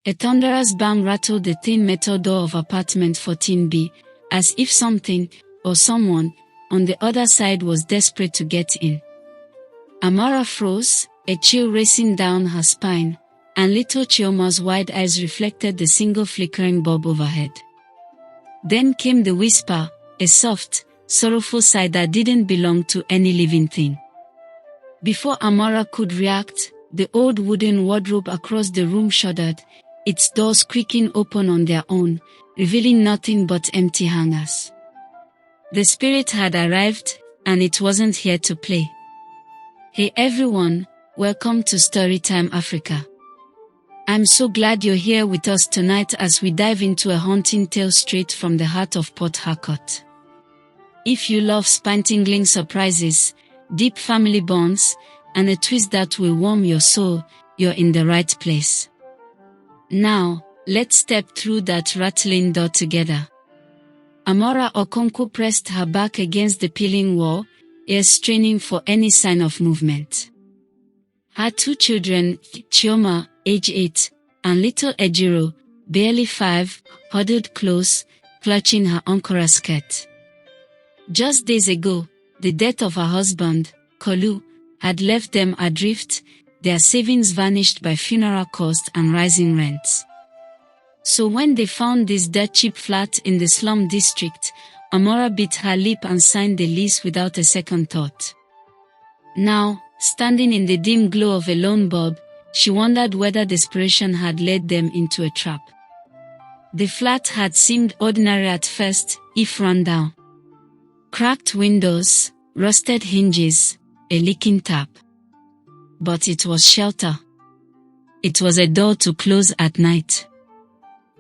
A thunderous bang rattled the thin metal door of apartment 14B, as if something, or someone, on the other side was desperate to get in. Amara froze, a chill racing down her spine, and little Chioma's wide eyes reflected the single flickering bulb overhead. Then came the whisper, a soft, sorrowful sigh that didn't belong to any living thing. Before Amara could react, the old wooden wardrobe across the room shuddered, its doors creaking open on their own, revealing nothing but empty hangers. The spirit had arrived, and it wasn't here to play. Hey everyone, welcome to Storytime Africa. I'm so glad you're here with us tonight as we dive into a haunting tale straight from the heart of Port Harcourt. If you love spine-tingling surprises, deep family bonds, and a twist that will warm your soul, you're in the right place. Now, let's step through that rattling door together. Amora Okonkwo pressed her back against the peeling wall, ears straining for any sign of movement. Her two children, Chioma, age 8, and little Ejiro, barely 5, huddled close, clutching her Ankara skirt. Just days ago, the death of her husband, Kolu, had left them adrift, their savings vanished by funeral costs and rising rents. So when they found this dirt cheap flat in the slum district, Amora bit her lip and signed the lease without a second thought. Now, standing in the dim glow of a lone bulb, she wondered whether desperation had led them into a trap. The flat had seemed ordinary at first, if run down. Cracked windows, rusted hinges, a leaking tap. But it was shelter. It was a door to close at night.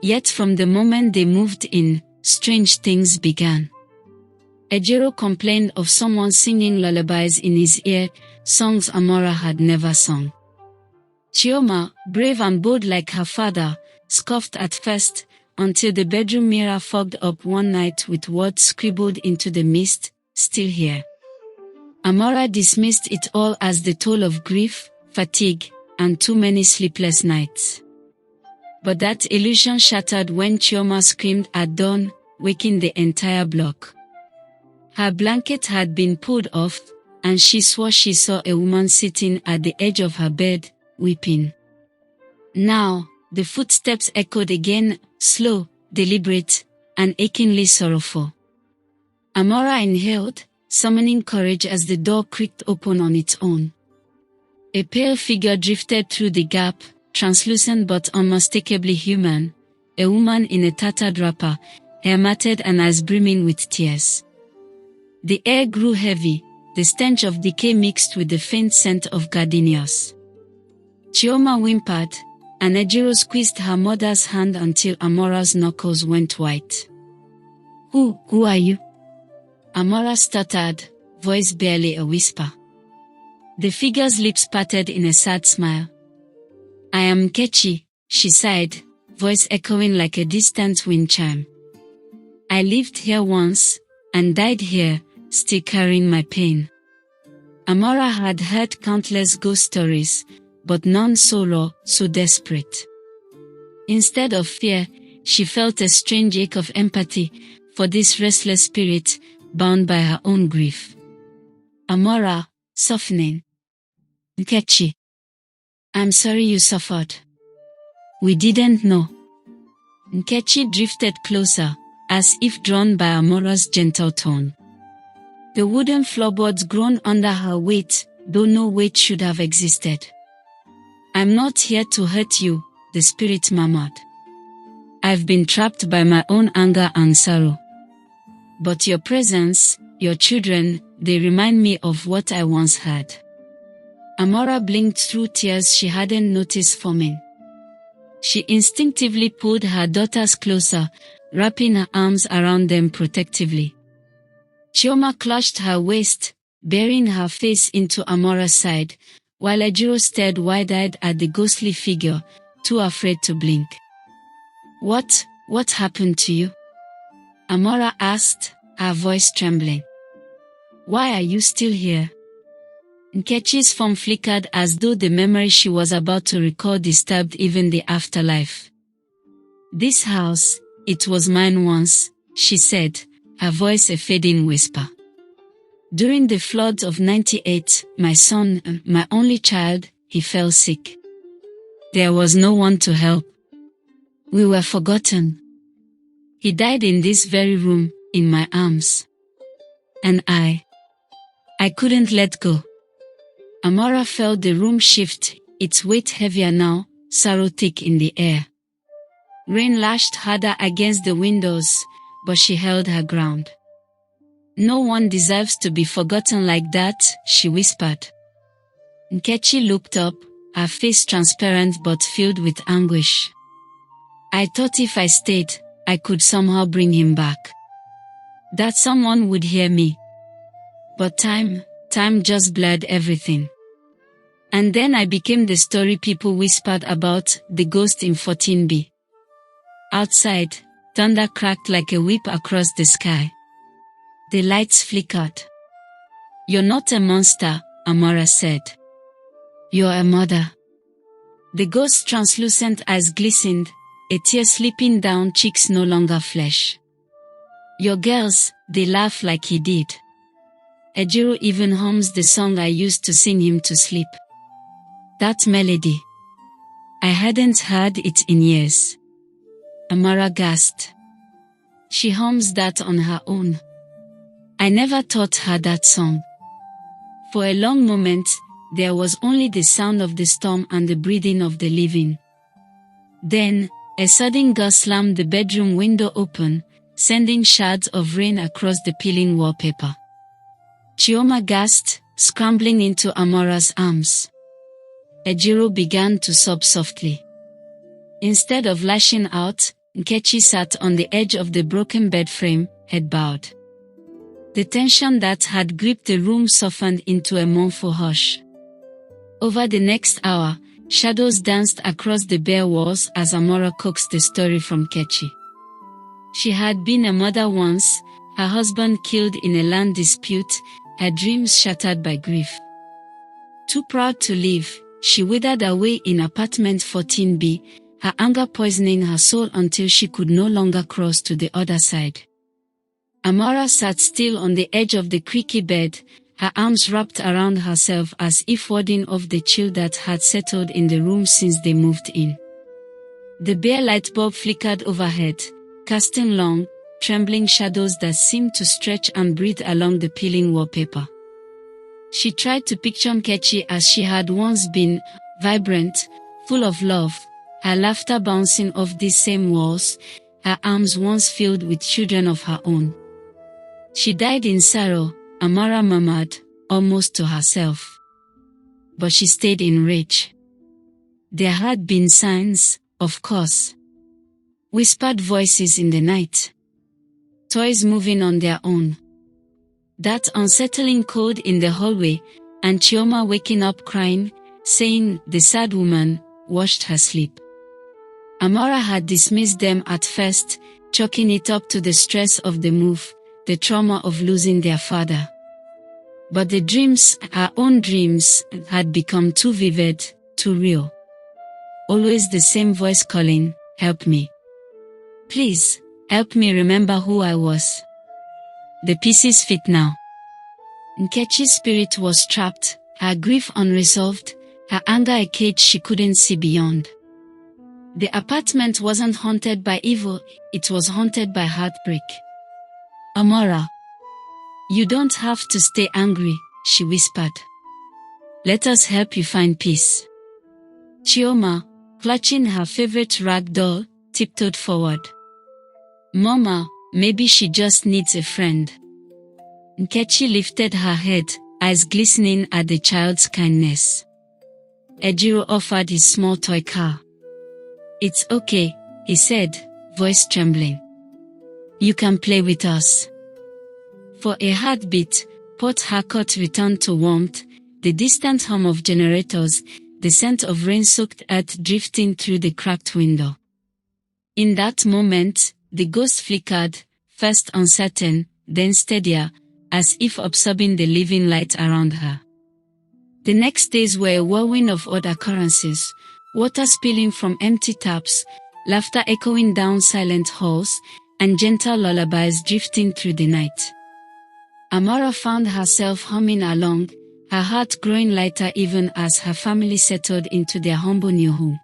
Yet from the moment they moved in, strange things began. Ejiro complained of someone singing lullabies in his ear, songs Amora had never sung. Chioma, brave and bold like her father, scoffed at first, until the bedroom mirror fogged up one night with words scribbled into the mist, "Still here." Amora dismissed it all as the toll of grief, fatigue, and too many sleepless nights. But that illusion shattered when Chioma screamed at dawn, waking the entire block. Her blanket had been pulled off, and she swore she saw a woman sitting at the edge of her bed, weeping. Now, the footsteps echoed again, slow, deliberate, and achingly sorrowful. Amora inhaled, summoning courage as the door creaked open on its own. A pale figure drifted through the gap, translucent but unmistakably human, a woman in a tattered wrapper, hair matted and eyes brimming with tears. The air grew heavy, the stench of decay mixed with the faint scent of gardenias. Chioma whimpered, and Ejiro squeezed her mother's hand until Amora's knuckles went white. Who are you?" Amora stuttered, voice barely a whisper. The figure's lips parted in a sad smile. "I am Kechi," she sighed, voice echoing like a distant wind chime. "I lived here once, and died here, still carrying my pain." Amora had heard countless ghost stories, but none so raw, so desperate. Instead of fear, she felt a strange ache of empathy for this restless spirit, bound by her own grief. Amora, softening. "Nkechi, I'm sorry you suffered. We didn't know." Nkechi drifted closer, as if drawn by Amora's gentle tone. The wooden floorboards groaned under her weight, though no weight should have existed. "I'm not here to hurt you," the spirit murmured. "I've been trapped by my own anger and sorrow. But your presence, your children, they remind me of what I once had." Amora blinked through tears she hadn't noticed forming. She instinctively pulled her daughters closer, wrapping her arms around them protectively. Chioma clutched her waist, burying her face into Amora's side, while Ejiro stared wide-eyed at the ghostly figure, too afraid to blink. What happened to you?" Amora asked, her voice trembling. "Why are you still here?" Nkechi's form flickered as though the memory she was about to recall disturbed even the afterlife. "This house, it was mine once," she said, her voice a fading whisper. "During the floods of '98, my son, my only child, he fell sick. There was no one to help. We were forgotten. He died in this very room, in my arms. And I couldn't let go." Amara felt the room shift, its weight heavier now, sorrow thick in the air. Rain lashed harder against the windows, but she held her ground. "No one deserves to be forgotten like that," she whispered. Nkechi looked up, her face transparent but filled with anguish. "I thought if I stayed, I could somehow bring him back. That someone would hear me. But time just blurred everything. And then I became the story people whispered about, the ghost in 14B. Outside, thunder cracked like a whip across the sky. The lights flickered. "You're not a monster," Amara said. "You're a mother." The ghost's translucent eyes glistened, a tear slipping down cheeks no longer flesh. "Your girls, they laugh like he did. Ejiro even hums the song I used to sing him to sleep. That melody. I hadn't heard it in years." Amara gasped. "She hums that on her own. I never taught her that song." For a long moment, there was only the sound of the storm and the breathing of the living. Then, a sudden gust slammed the bedroom window open, sending shards of rain across the peeling wallpaper. Chioma gasped, scrambling into Amara's arms. Ejiro began to sob softly. Instead of lashing out, Nkechi sat on the edge of the broken bed frame, head bowed. The tension that had gripped the room softened into a mournful hush. Over the next hour, shadows danced across the bare walls as Amara coaxed the story from Nkechi. She had been a mother once, her husband killed in a land dispute, her dreams shattered by grief. Too proud to live, she withered away in apartment 14B, her anger poisoning her soul until she could no longer cross to the other side. Amara sat still on the edge of the creaky bed, her arms wrapped around herself as if warding off the chill that had settled in the room since they moved in. The bare light bulb flickered overhead, casting long, trembling shadows that seemed to stretch and breathe along the peeling wallpaper. She tried to picture Nkechi as she had once been, vibrant, full of love, her laughter bouncing off these same walls, her arms once filled with children of her own. "She died in sorrow," Amara murmured, almost to herself. But she stayed in rage. There had been signs, of course. Whispered voices in the night. Toys moving on their own. That unsettling cold in the hallway, and Chioma waking up crying, saying the sad woman washed her sleep. Amara had dismissed them at first, chalking it up to the stress of the move, the trauma of losing their father. But the dreams, her own dreams, had become too vivid, too real. Always the same voice calling, "Help me. Please, help me remember who I was. The pieces fit now." Nkechi's spirit was trapped, her grief unresolved, her anger a cage she couldn't see beyond. The apartment wasn't haunted by evil, it was haunted by heartbreak. "Amara, you don't have to stay angry," she whispered. "Let us help you find peace." Chioma, clutching her favorite rag doll, tiptoed forward. "Mama, maybe she just needs a friend." Nkechi lifted her head, eyes glistening at the child's kindness. Ejiro offered his small toy car. "It's okay," he said, voice trembling. "You can play with us." For a heartbeat, Port Harcourt returned to warmth, the distant hum of generators, the scent of rain-soaked earth drifting through the cracked window. In that moment, the ghost flickered, first uncertain, then steadier, as if absorbing the living light around her. The next days were a whirlwind of odd occurrences, water spilling from empty taps, laughter echoing down silent halls, and gentle lullabies drifting through the night. Amora found herself humming along, her heart growing lighter even as her family settled into their humble new home.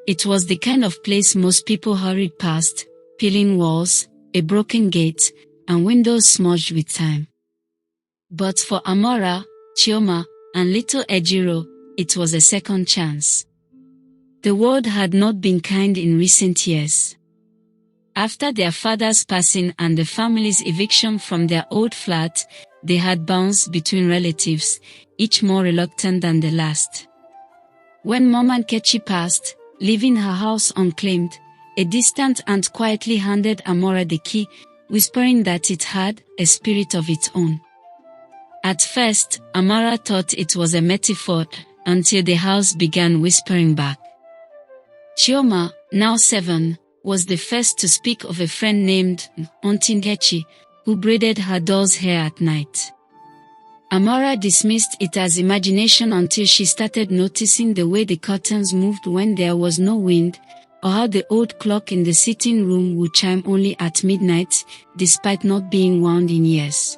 It was the kind of place most people hurried past, peeling walls, a broken gate, and windows smudged with time. But for Amora, Chioma, and little Ejiro, it was a second chance. The world had not been kind in recent years. After their father's passing and the family's eviction from their old flat, they had bounced between relatives, each more reluctant than the last. When Mom Nkechi passed, leaving her house unclaimed, a distant aunt quietly handed Amora the key, whispering that it had a spirit of its own. At first, Amora thought it was a metaphor, until the house began whispering back. Chioma, now 7, was the first to speak of a friend named Auntie Nkechi, who braided her doll's hair at night. Amora dismissed it as imagination until she started noticing the way the curtains moved when there was no wind, or how the old clock in the sitting room would chime only at midnight, despite not being wound in years.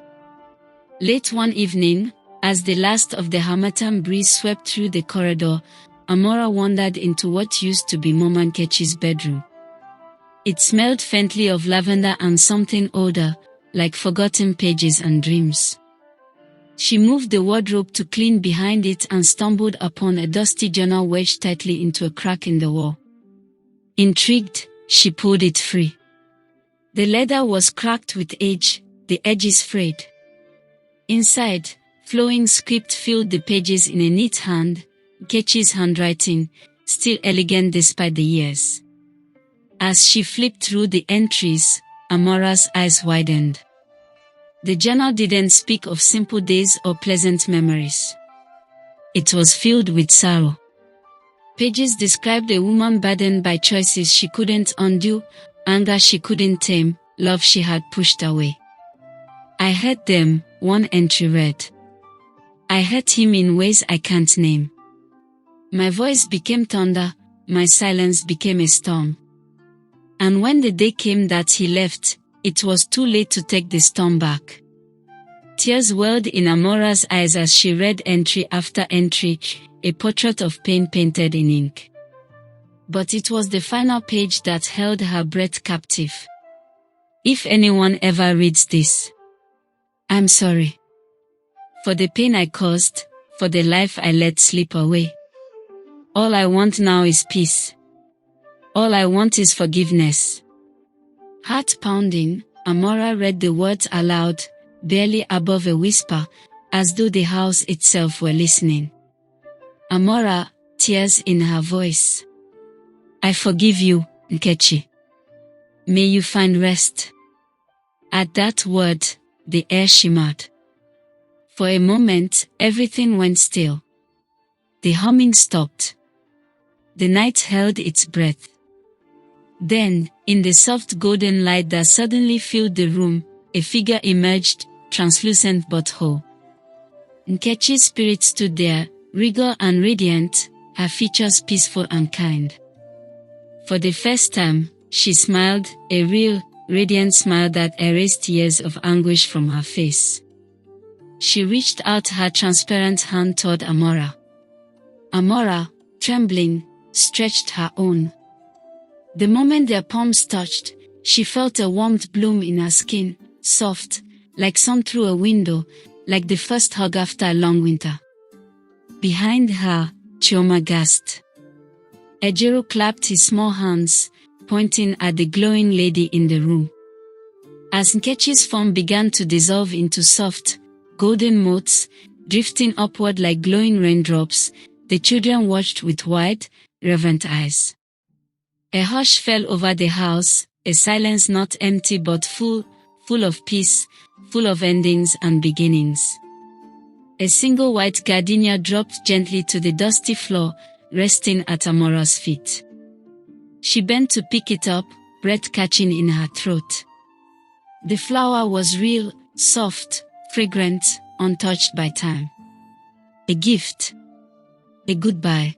Late one evening, as the last of the harmattan breeze swept through the corridor, Amora wandered into what used to be Mama Nkechi's bedroom. It smelled faintly of lavender and something older, like forgotten pages and dreams. She moved the wardrobe to clean behind it and stumbled upon a dusty journal wedged tightly into a crack in the wall. Intrigued, she pulled it free. The leather was cracked with age, the edges frayed. Inside, flowing script filled the pages in a neat hand, Nkechi's handwriting, still elegant despite the years. As she flipped through the entries, Amora's eyes widened. The journal didn't speak of simple days or pleasant memories. It was filled with sorrow. Pages described a woman burdened by choices she couldn't undo, anger she couldn't tame, love she had pushed away. I hurt them, one entry read. I hurt him in ways I can't name. My voice became thunder, my silence became a storm. And when the day came that he left, it was too late to take the storm back. Tears welled in Amora's eyes as she read entry after entry, a portrait of pain painted in ink. But it was the final page that held her breath captive. If anyone ever reads this, I'm sorry. For the pain I caused, for the life I let slip away. All I want now is peace. All I want is forgiveness. Heart pounding, Amora read the words aloud, barely above a whisper, as though the house itself were listening. Amora, tears in her voice. I forgive you, Nkechi. May you find rest. At that word, the air shimmered. For a moment, everything went still. The humming stopped. The night held its breath. Then, in the soft golden light that suddenly filled the room, a figure emerged, translucent but whole. Nkechi's spirit stood there, regal and radiant, her features peaceful and kind. For the first time, she smiled, a real, radiant smile that erased years of anguish from her face. She reached out her transparent hand toward Amora. Amora, trembling, stretched her own. The moment their palms touched, she felt a warmth bloom in her skin, soft, like sun through a window, like the first hug after a long winter. Behind her, Chioma gasped. Ejiro clapped his small hands, pointing at the glowing lady in the room. As Nkechi's form began to dissolve into soft, golden motes, drifting upward like glowing raindrops, the children watched with wide, reverent eyes. A hush fell over the house, a silence not empty but full of peace, full of endings and beginnings. A single white gardenia dropped gently to the dusty floor, resting at Amora's feet. She bent to pick it up, breath catching in her throat. The flower was real, soft, fragrant, untouched by time. a gift, a goodbye.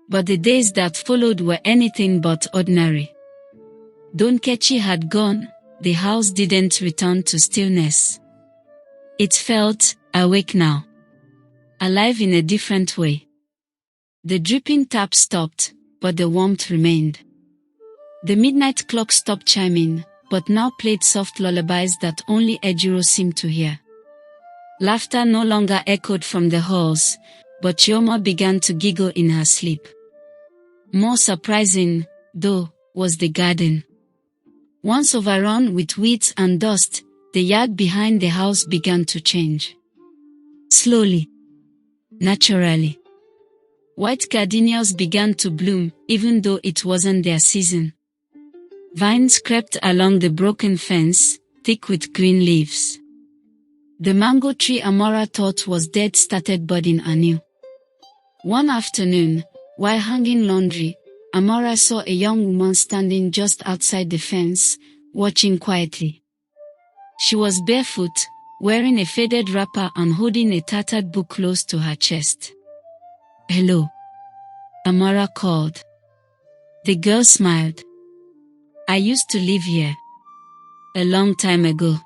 But the days that followed were anything but ordinary. Though Nkechi had gone, the house didn't return to stillness. It felt awake now, alive in a different way. The dripping tap stopped, but the warmth remained. The midnight clock stopped chiming, but now played soft lullabies that only Ejiro seemed to hear. Laughter no longer echoed from the halls, but Chioma began to giggle in her sleep. More surprising, though, was the garden. Once overrun with weeds and dust, the yard behind the house began to change. Slowly, naturally. White gardenias began to bloom, even though it wasn't their season. Vines crept along the broken fence, thick with green leaves. The mango tree Amora thought was dead started budding anew. One afternoon, while hanging laundry, Amora saw a young woman standing just outside the fence, watching quietly. She was barefoot, wearing a faded wrapper and holding a tattered book close to her chest. "Hello," Amora called. The girl smiled. "I used to live here. A long time ago."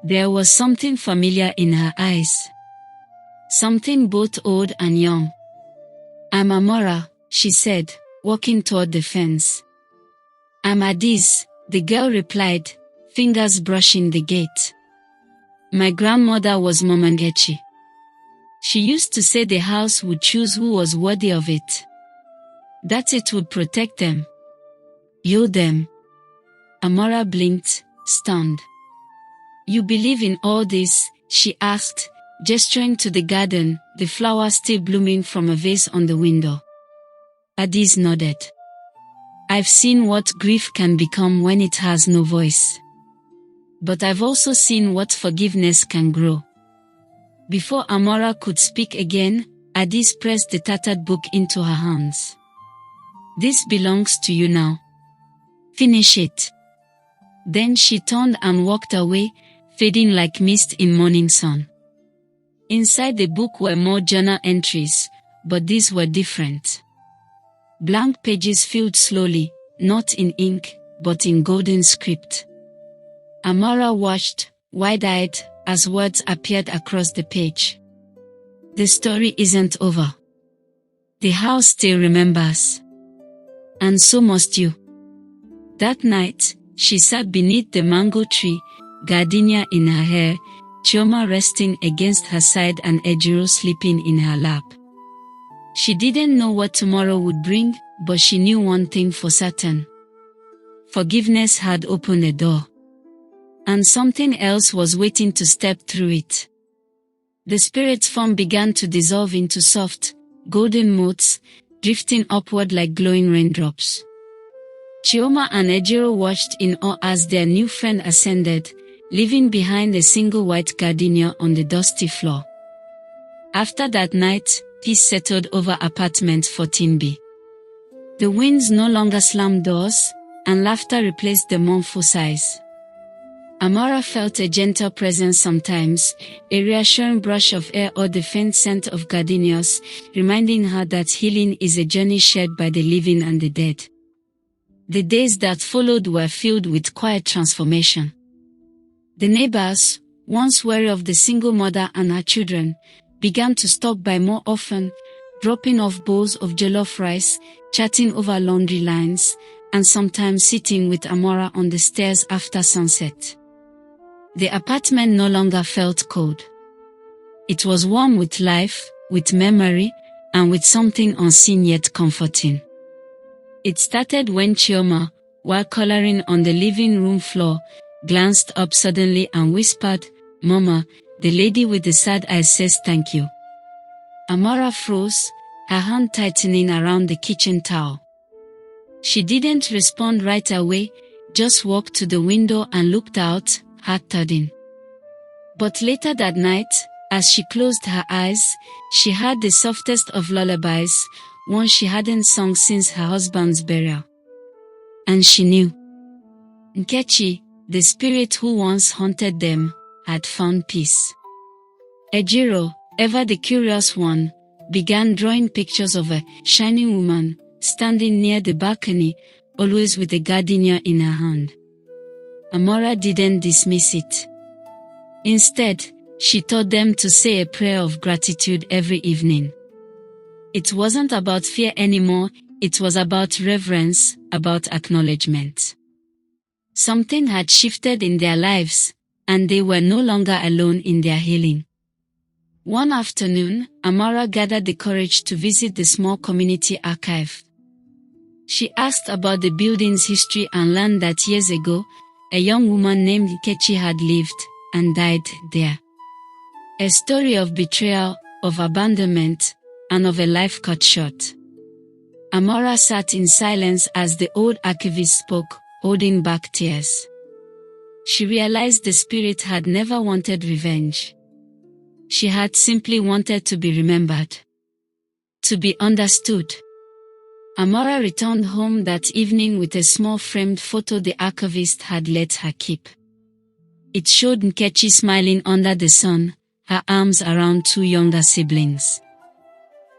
There was something familiar in her eyes. Something both old and young. "I'm Amora," she said, walking toward the fence. "I'm Adiz," the girl replied, fingers brushing the gate. "My grandmother was Momangechi. She used to say the house would choose who was worthy of it. That it would protect them. You them." Amora blinked, stunned. "You believe in all this?" she asked, gesturing to the garden, the flowers still blooming from a vase on the window. Adiz nodded. "I've seen what grief can become when it has no voice. But I've also seen what forgiveness can grow." Before Amora could speak again, Adiz pressed the tattered book into her hands. "This belongs to you now. Finish it." Then she turned and walked away, fading like mist in morning sun. Inside the book were more journal entries, but these were different. Blank pages filled slowly, not in ink, but in golden script. Amora watched, wide-eyed, as words appeared across the page. "The story isn't over. The house still remembers. And so must you." That night, she sat beneath the mango tree, gardenia in her hair, Chioma resting against her side and Ejiro sleeping in her lap. She didn't know what tomorrow would bring, but she knew one thing for certain. Forgiveness had opened a door. And something else was waiting to step through it. The spirit's form began to dissolve into soft, golden motes, drifting upward like glowing raindrops. Chioma and Ejiro watched in awe as their new friend ascended, leaving behind a single white gardenia on the dusty floor. After that night, peace settled over apartment 14B. The winds no longer slammed doors, and laughter replaced the mournful sighs. Amora felt a gentle presence sometimes, a reassuring brush of air or the faint scent of gardenias, reminding her that healing is a journey shared by the living and the dead. The days that followed were filled with quiet transformation. The neighbors, once wary of the single mother and her children, began to stop by more often, dropping off bowls of jollof rice, chatting over laundry lines, and sometimes sitting with Amora on the stairs after sunset. The apartment no longer felt cold. It was warm with life, with memory, and with something unseen yet comforting. It started when Chioma, while coloring on the living room floor, glanced up suddenly and whispered, "Mama, the lady with the sad eyes says thank you." Amora froze, her hand tightening around the kitchen towel. She didn't respond right away, just walked to the window and looked out, heart thudding. But later that night, as she closed her eyes, she heard the softest of lullabies, one she hadn't sung since her husband's burial. And she knew. Nkechi, the spirit who once haunted them, had found peace. Ejiro, ever the curious one, began drawing pictures of a shining woman standing near the balcony, always with a gardenia in her hand. Amora didn't dismiss it. Instead, she taught them to say a prayer of gratitude every evening. It wasn't about fear anymore, it was about reverence, about acknowledgement. Something had shifted in their lives, and they were no longer alone in their healing. One afternoon, Amara gathered the courage to visit the small community archive. She asked about the building's history and learned that years ago, a young woman named Nkechi had lived and died there. A story of betrayal, of abandonment, and of a life cut short. Amora sat in silence as the old archivist spoke, holding back tears. She realized the spirit had never wanted revenge. She had simply wanted to be remembered. To be understood. Amora returned home that evening with a small framed photo the archivist had let her keep. It showed Nkechi smiling under the sun, her arms around two younger siblings.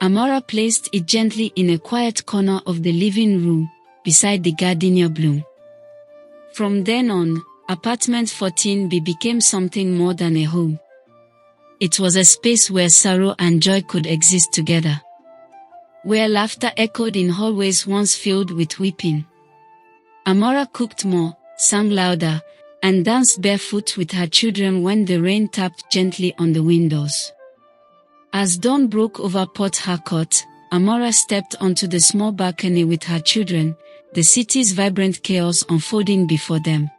Amora placed it gently in a quiet corner of the living room, beside the gardenia bloom. From then on, apartment 14B became something more than a home. It was a space where sorrow and joy could exist together. Where laughter echoed in hallways once filled with weeping. Amora cooked more, sang louder, and danced barefoot with her children when the rain tapped gently on the windows. As dawn broke over Port Harcourt, Amora stepped onto the small balcony with her children, the city's vibrant chaos unfolding before them.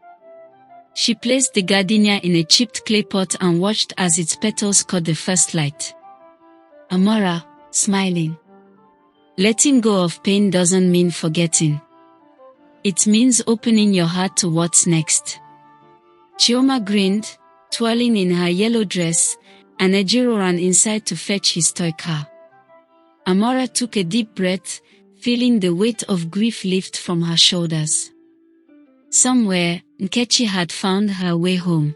She placed the gardenia in a chipped clay pot and watched as its petals caught the first light. Amora, smiling. Letting go of pain doesn't mean forgetting. It means opening your heart to what's next. Chioma grinned, twirling in her yellow dress, and Ejiro ran inside to fetch his toy car. Amora took a deep breath, feeling the weight of grief lift from her shoulders. Somewhere, Nkechi had found her way home.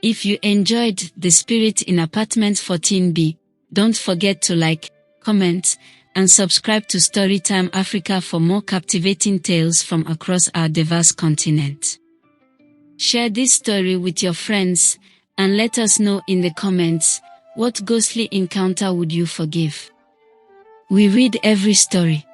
If you enjoyed The Spirit in Apartment 14B, don't forget to like, comment, and subscribe to Storytime Africa for more captivating tales from across our diverse continent. Share this story with your friends, and let us know in the comments, what ghostly encounter would you forgive? We read every story.